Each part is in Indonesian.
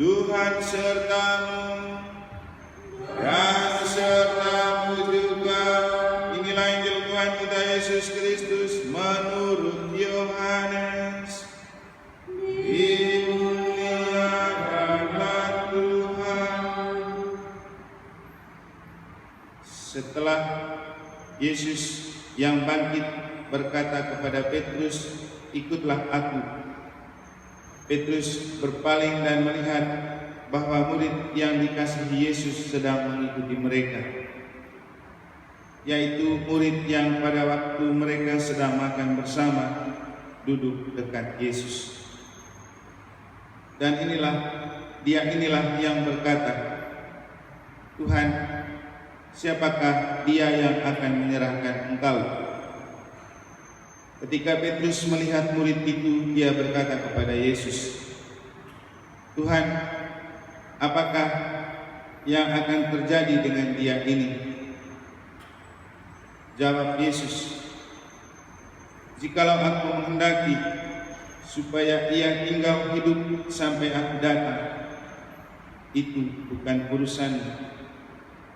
Tuhan sertamu dan sertamu juga. Inilah Injil Tuhan kita Yesus Kristus menurut Yohanes. Dimuliakanlah Tuhan. Setelah Yesus yang bangkit berkata kepada Petrus, "Ikutlah aku." Petrus berpaling dan melihat bahwa murid yang dikasihi Yesus sedang mengikuti mereka, yaitu murid yang pada waktu mereka sedang makan bersama duduk dekat Yesus. Dan dia inilah yang berkata, "Tuhan, siapakah dia yang akan menyerahkan Engkau?" Ketika Petrus melihat murid itu, dia berkata kepada Yesus, "Tuhan, apakah yang akan terjadi dengan dia ini?" Jawab Yesus, "Jikalau aku menghendaki supaya ia tinggal hidup sampai aku datang, itu bukan urusanmu,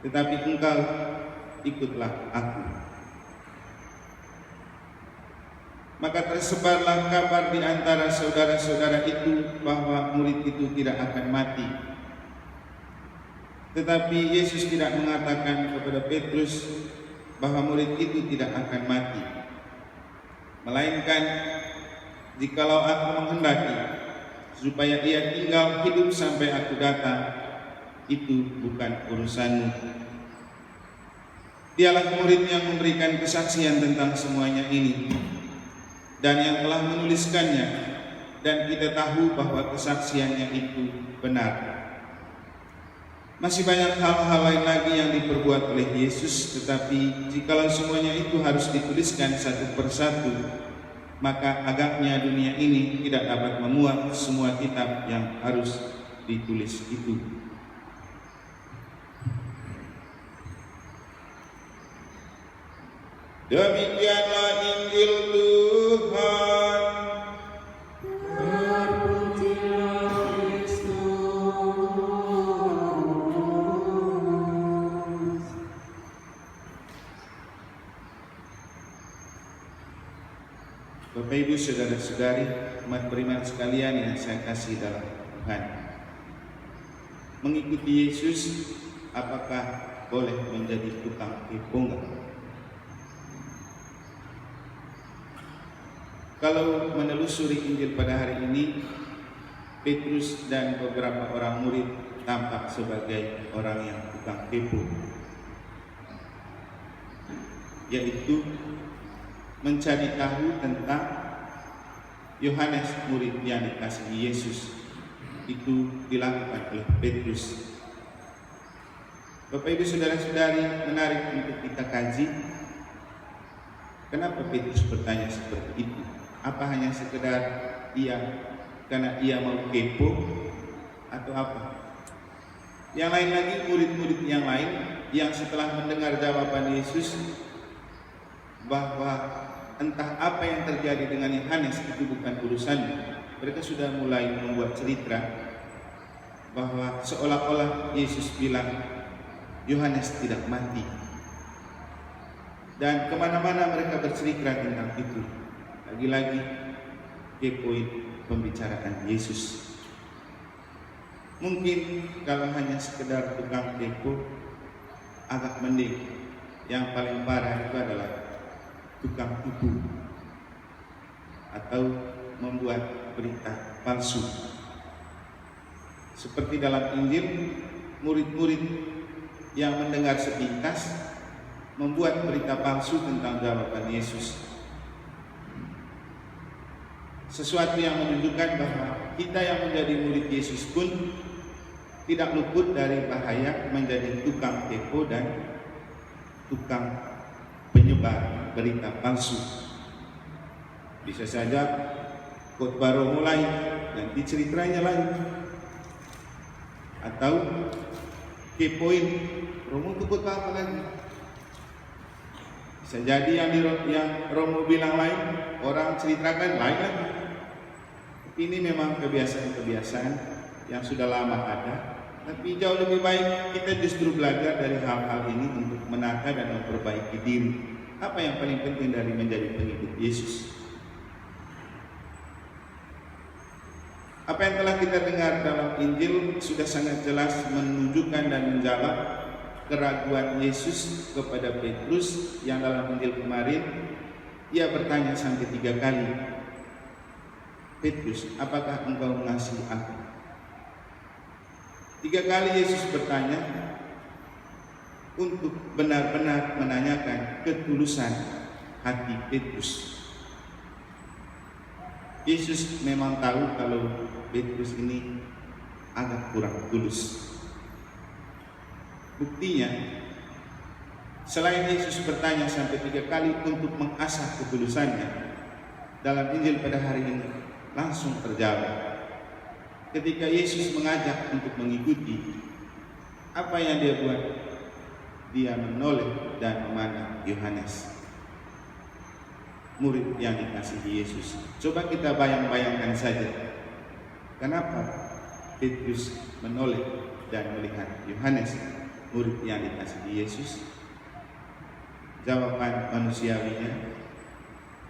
tetapi engkau ikutlah aku." Maka tersebarlah kabar di antara saudara-saudara itu bahwa murid itu tidak akan mati. Tetapi Yesus tidak mengatakan kepada Petrus bahwa murid itu tidak akan mati, melainkan, "Jikalau aku menghendaki supaya ia tinggal hidup sampai aku datang, itu bukan urusanmu." Dialah murid yang memberikan kesaksian tentang semuanya ini dan yang telah menuliskannya, dan kita tahu bahwa kesaksiannya itu benar. Masih banyak hal-hal lain lagi yang diperbuat oleh Yesus, tetapi jikalau semuanya itu harus dituliskan satu persatu, maka agaknya dunia ini tidak dapat memuat semua kitab yang harus ditulis itu. Demikianlah Injil Tuhan. Terpujilah Kristus. Bapak Ibu saudara-saudari, umat beriman sekalian yang saya kasih dalam Tuhan, mengikuti Yesus apakah boleh menjadi tukang tipu? Kalau menelusuri Injil pada hari ini, Petrus dan beberapa orang murid tampak sebagai orang yang tukang tipu, yaitu mencari tahu tentang Yohanes, murid yang dikasihi Yesus. Itu dilakukan oleh Petrus. Bapak Ibu saudara-saudari, menarik untuk kita kaji. Kenapa Petrus bertanya seperti itu? Apa hanya sekedar karena ia mau kepo atau apa? Yang lain lagi, murid-murid yang lain yang setelah mendengar jawaban Yesus bahwa entah apa yang terjadi dengan Yohanes itu bukan urusannya, mereka sudah mulai membuat cerita bahwa seolah-olah Yesus bilang Yohanes tidak mati, dan kemana-mana mereka bercerita tentang itu. Lagi-lagi kepoin pembicaraan Yesus. Mungkin kalau hanya sekedar tukang kepo agak mending. Yang paling parah itu adalah tukang tipu atau membuat berita palsu. Seperti dalam Injil, murid-murid yang mendengar sepintas membuat berita palsu tentang jawaban Yesus. Sesuatu yang menunjukkan bahwa kita yang menjadi murid Yesus pun tidak luput dari bahaya menjadi tukang tipu dan tukang penyebar berita palsu. Bisa saja khotbah Romo lain, nanti ceritanya lain, atau kepoin Romo itu khotbah apa lagi. Bisa jadi yang Romo bilang lain, orang ceritakan lain lagi. Ini memang kebiasaan-kebiasaan yang sudah lama ada. Tapi jauh lebih baik kita justru belajar dari hal-hal ini untuk menata dan memperbaiki diri. Apa yang paling penting dari menjadi pengikut Yesus? Apa yang telah kita dengar dalam Injil sudah sangat jelas menunjukkan dan menjawab keraguan Yesus kepada Petrus yang dalam Injil kemarin ia bertanya sampai 3 kali, Petrus, apakah engkau mengasihi aku? 3 kali Yesus bertanya untuk benar-benar menanyakan ketulusan hati Petrus. Yesus memang tahu kalau Petrus ini agak kurang tulus. Buktinya, selain Yesus bertanya sampai 3 kali untuk mengasah ketulusannya, dalam Injil pada hari ini langsung terjawab. Ketika Yesus mengajak untuk mengikuti, apa yang dia buat? Dia menoleh dan memandang Yohanes, murid yang dikasihi Yesus. Coba kita bayang-bayangkan saja, kenapa Petrus menoleh dan melihat Yohanes, murid yang dikasihi Yesus? Jawaban manusiawinya,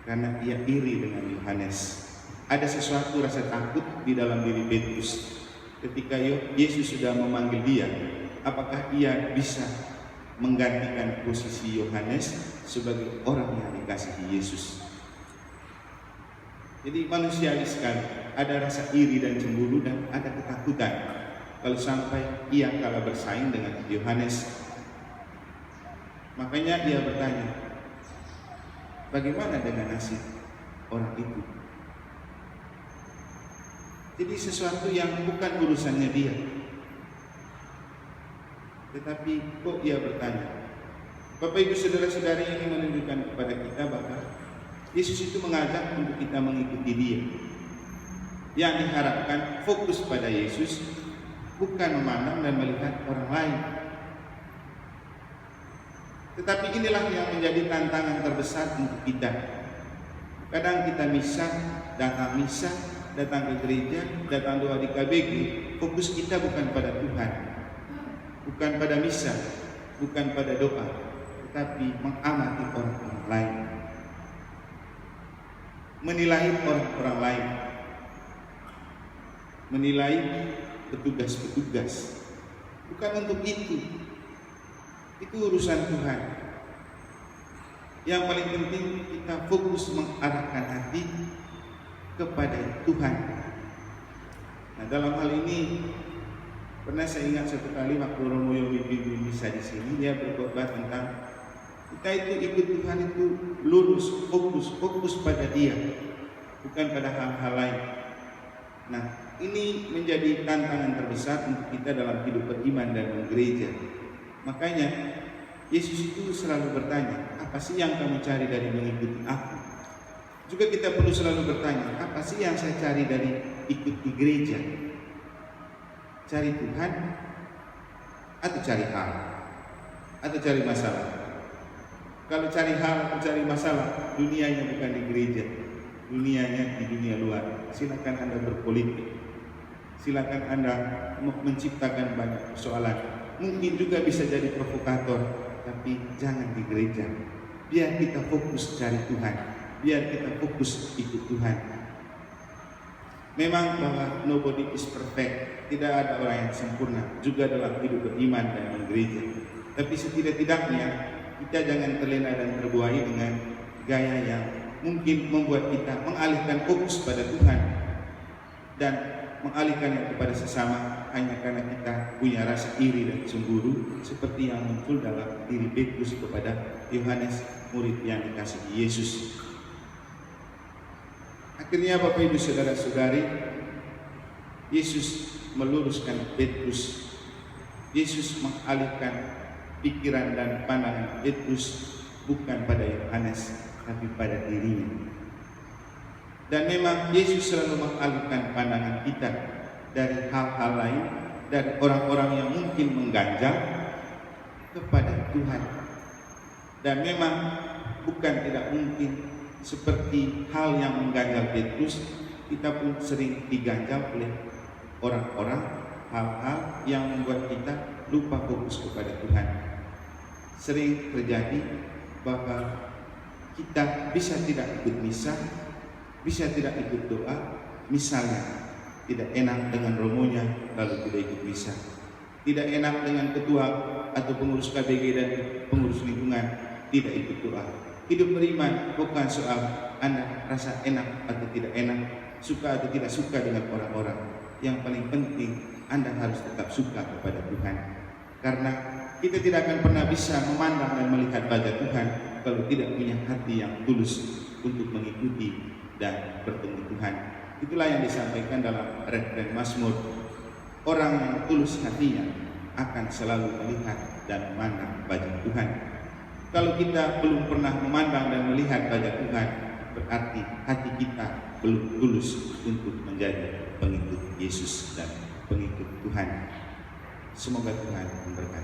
karena ia iri dengan Yohanes. Ada sesuatu rasa takut di dalam diri Petrus. Ketika Yesus sudah memanggil dia, apakah ia bisa menggantikan posisi Yohanes sebagai orang yang dikasihi Yesus? Jadi manusiawi sekali, ada rasa iri dan cemburu dan ada ketakutan kalau sampai ia kalah bersaing dengan Yohanes. Makanya dia bertanya, bagaimana dengan nasib orang itu? Jadi sesuatu yang bukan urusannya dia. Tetapi kok ia bertanya? Bapak Ibu saudara-saudari, ini menunjukkan kepada kita bahwa Yesus itu mengajak untuk kita mengikuti dia. Yang diharapkan fokus pada Yesus, bukan memandang dan melihat orang lain. Tetapi inilah yang menjadi tantangan terbesar untuk kita. Kadang kita datang ke gereja, datang doa di KBG, fokus kita bukan pada Tuhan, bukan pada misa, bukan pada doa, tetapi mengamati orang-orang lain, menilai orang-orang lain, menilai petugas-petugas. Bukan untuk itu urusan Tuhan. Yang paling penting kita fokus mengarahkan hati kepada Tuhan. Nah, dalam hal ini pernah saya ingat satu kali waktu Romo Yomi Bibi bisa di sini, dia berkhotbah tentang kita itu ikut Tuhan itu lurus, fokus pada Dia, bukan pada hal-hal lain. Nah, ini menjadi tantangan terbesar untuk kita dalam hidup beriman dan bergereja. Makanya Yesus itu selalu bertanya, apa sih yang kamu cari dari mengikuti aku? Juga kita perlu selalu bertanya, apa sih yang saya cari dari ikut di gereja? Cari Tuhan atau cari hal? Atau cari masalah? Kalau cari hal atau cari masalah, dunianya bukan di gereja, dunianya di dunia luar. Silakan Anda berpolitik, silakan Anda menciptakan banyak persoalan. Mungkin juga bisa jadi provokator, tapi jangan di gereja. Biar kita fokus cari Tuhan, biar kita fokus ikut Tuhan. Memang bahwa nobody is perfect, tidak ada orang yang sempurna juga dalam hidup beriman dan bergereja. Tapi setidak-tidaknya kita jangan terlena dan terbuai dengan gaya yang mungkin membuat kita mengalihkan fokus pada Tuhan dan mengalihkannya kepada sesama hanya karena kita punya rasa iri dan cemburu, seperti yang muncul dalam diri Petrus kepada Yohanes, murid yang dikasihi Yesus. Akhirnya Bapak Ibu saudara-saudari, Yesus meluruskan Petrus. Yesus mengalihkan pikiran dan pandangan Petrus bukan pada Yohanes, tapi pada dirinya. Dan memang Yesus selalu mengalihkan pandangan kita dari hal-hal lain, dari orang-orang yang mungkin mengganjal, kepada Tuhan. Dan memang bukan tidak mungkin seperti hal yang mengganjal Petrus, kita pun sering diganjal oleh orang-orang, hal-hal yang membuat kita lupa fokus kepada Tuhan. Sering terjadi bahwa kita bisa tidak ikut misa, bisa tidak ikut doa, misalnya tidak enak dengan romonya lalu tidak ikut misa, tidak enak dengan ketua atau pengurus KBG dan pengurus lingkungan, tidak ikut doa. Hidup beriman bukan soal Anda rasa enak atau tidak enak, suka atau tidak suka dengan orang-orang. Yang paling penting Anda harus tetap suka kepada Tuhan, karena kita tidak akan pernah bisa memandang dan melihat wajah Tuhan kalau tidak punya hati yang tulus untuk mengikuti dan bertemu Tuhan. Itulah yang disampaikan dalam referen Mazmur. Orang yang tulus hatinya akan selalu melihat dan memandang wajah Tuhan. Kalau kita belum pernah memandang dan melihat wajah Tuhan, berarti hati kita belum tulus untuk menjadi pengikut Yesus dan pengikut Tuhan. Semoga Tuhan memberkati.